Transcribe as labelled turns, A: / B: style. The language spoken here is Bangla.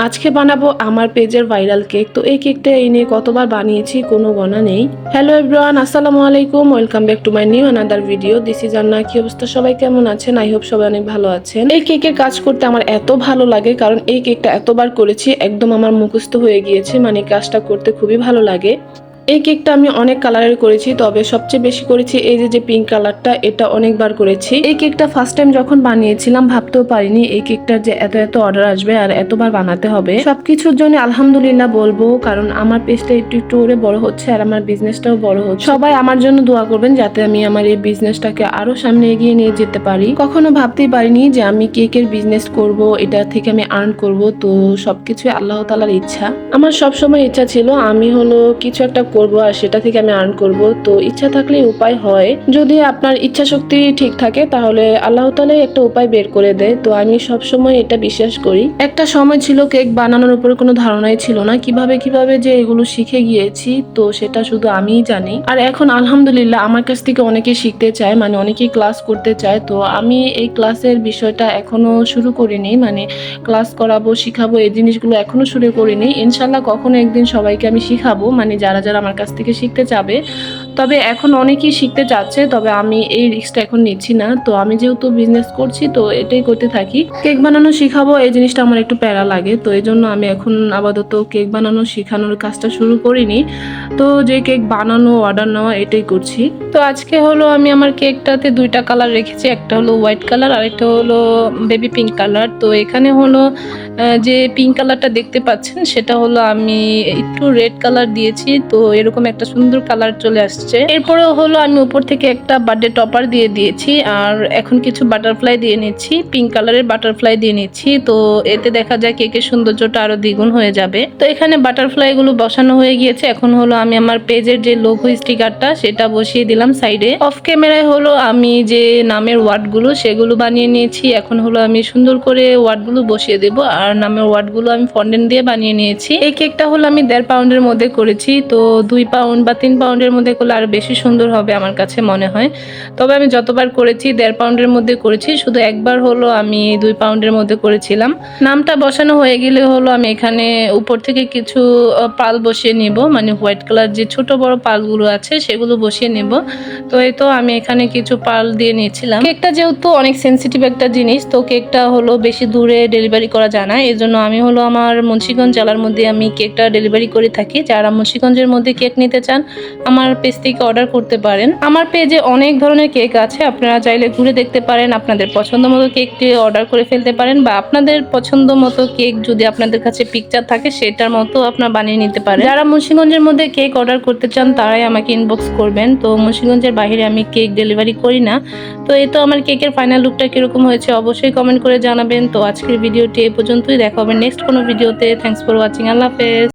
A: আজকে বানাবো আমার পেজের ভাইরাল কেক। তো এই কেকটা এই নিয়ে কতবার বানিয়েছি কোনো গণনা নেই। হ্যালো এভরিওয়ান, আসসালামু আলাইকুম, welcome back to my new another video. This is আন্না। কি অবস্থা, সবাই কেমন আছেন? আই হোপ সবাই অনেক ভালো আছেন। এই কেকের কাজ করতে আমার এত ভালো লাগে, কারণ এই কেকটা এতবার করেছি, একদম আমার মুখস্থ হয়ে গিয়েছে। মানে কাজটা করতে খুবই ভালো লাগে। এই কেকটা আমি অনেক কালারের করেছি, তবে সবচেয়ে বেশি করেছি এই যে পিঙ্ক কালারটা, এটা অনেকবার করেছি। এই কেকটা ফার্স্ট টাইম যখন বানিয়েছিলাম ভাবতেও পারিনি এই কেকটার যে এত এত অর্ডার আসবে আর এতবার বানাতে হবে। সবকিছুর জন্য আলহামদুলিল্লাহ বলবো, কারণ আমার পেজটা একটু একটু করে বড় হচ্ছে আর আমার বিজনেসটাও বড় হচ্ছে। সবাই আমার জন্য দোয়া করবেন যাতে আমি আমার এই বিজনেসটাকে আরো সামনে এগিয়ে নিয়ে যেতে পারি। কখনো ভাবতেই পারিনি যে আমি কেকের বিজনেস করব, এটা থেকে আমি আর্ন করব। তো সবকিছু আল্লাহ তাআলার ইচ্ছা। আমার সবসময় ইচ্ছা ছিল আমি হলো কিছু একটা করব আর সেটা থেকে আমি আর্ন করব। তো ইচ্ছা থাকলে উপায় হয়, যদি আপনার ইচ্ছা শক্তি ঠিক থাকে তাহলে আল্লাহ তাআলাই একটা উপায় বের করে দেয়। তো আমি সব সময় এটা বিশ্বাস করি। একটা সময় ছিল কেক বানানোর উপরে কোনো ধারণাই ছিল না, কিভাবে যে এগুলো শিখে গিয়েছি তো সেটা শুধু আমিই জানি। আর এখন আলহামদুলিল্লাহ আমার কাছ থেকে অনেকেই শিখতে চায়, মানে অনেকেই ক্লাস করতে চায়। তো আমি এই ক্লাসের বিষয়টা এখনো শুরু করিনি, মানে ক্লাস করাবো শিখাবো এই জিনিসগুলো এখনো শুরু করিনি। ইনশাল্লাহ কখনো একদিন সবাইকে আমি শিখাবো, মানে যারা যারা আমার কাছ থেকে শিখতে চাবে। তবে এখন অনেকেই শিখতে চাচ্ছে, তবে আমি এই রিস্কটা এখন নিচ্ছি না। তো আমি যেহেতু বিজনেস করছি তো এটাই করতে থাকি। কেক বানানো শিখাবো এই জিনিসটা আমার একটু প্যারা লাগে, তো এই জন্য আমি এখন আপাতত কেক বানানো শিখানোর কাজটা শুরু করিনি। তো যে কেক বানানো অর্ডার নেওয়া এটাই করছি। তো আজকে হলো আমি আমার কেকটাতে দুইটা কালার রেখেছি, একটা হলো হোয়াইট কালার আর একটা হলো বেবি পিঙ্ক কালার। তো এখানে হলো যে পিঙ্ক কালারটা দেখতে পাচ্ছেন সেটা হলো আমি একটু রেড কালার দিয়েছি, তো এরকম একটা সুন্দর কালার চলে আসছে। এরপরেও হলো আমি উপর থেকে একটা বার্থডে টপার দিয়ে দিয়েছি আর এখন কিছু বাটারফ্লাই দিয়ে নিচ্ছি, পিঙ্ক কালারের বাটারফ্লাই দিয়ে নিচ্ছি। তো এতে দেখা যায় কেকের সৌন্দর্যটা আরো দ্বিগুণ হয়ে যাবে। তো এখানে বাটারফ্লাই গুলো বসানো হয়ে গিয়েছে, এখন হলো আমি আমার পেজের যে লোগো স্টিকারটা সেটা বসিয়ে দিলাম সাইডে। অফ ক্যামেরায় হলো আমি যে নামের ওয়ার্ডগুলো সেগুলো বানিয়ে নিয়েছি, এখন হলো আমি সুন্দর করে ওয়ার্ডগুলো বসিয়ে দেবো আর নামের ওয়ার্ডগুলো আমি ফন্ডেন্ট দিয়ে বানিয়ে নিয়েছি। এই কেকটা হলো আমি 1.5 পাউন্ডের মধ্যে করেছি, তো 2 পাউন্ড বা 3 পাউন্ডের মধ্যে করলে আরো বেশি সুন্দর হবে আমার কাছে মনে হয়। তবে আমি যতবার করেছি 1.5 পাউন্ডের মধ্যে করেছি, শুধু একবার হলো আমি 2 পাউন্ডের মধ্যে করেছিলাম। নামটা বসানো হয়ে গেলে হলো আমি এখানে উপর থেকে কিছু পাল বসিয়ে নিব, মানে হোয়াইট কালার যে ছোট বড় পালগুলো আছে সেগুলো বসিয়ে নেব। তো এই তো আমি এখানে কিছু পাল দিয়ে নিয়েছিলাম। কেকটা যেহেতু অনেক সেন্সিটিভ একটা জিনিস, তো কেকটা হলো বেশি দূরে ডেলিভারি করা যায় না, এই জন্য আমি হলো আমার মুন্সিগঞ্জ জেলার মধ্যে আমি কেকটা ডেলিভারি করে থাকি। যারা মুন্সিগঞ্জের মধ্যে কেক নিতে চান আমার পেজ থেকে অর্ডার করতে পারেন। আমার পেজে অনেক ধরনের কেক আছে, আপনারা চাইলে ঘুরে দেখতে পারেন, আপনাদের পছন্দ মতো কেকটি অর্ডার করে ফেলতে পারেন, বা আপনাদের পছন্দ মতো কেক যদি আপনাদের কাছে পিকচার থাকে সেটার মতো আপনারা বানিয়ে নিতে পারেন। যারা মুন্সিগঞ্জের মধ্যে কেক অর্ডার করতে চান তারাই আমাকে ইনবক্স করবেন। তো মুন্সিগঞ্জের বাইরে আমি কেক ডেলিভারি করি না। তো এই তো আমার কেকের ফাইনাল লুকটা কিরকম হয়েছে অবশ্যই কমেন্ট করে জানাবেন। তো আজকের ভিডিওটি এই পর্যন্তই, দেখা হবে নেক্সট কোনো ভিডিওতে। থ্যাংকস ফর ওয়াচিং, আল্লাহ হাফেজ।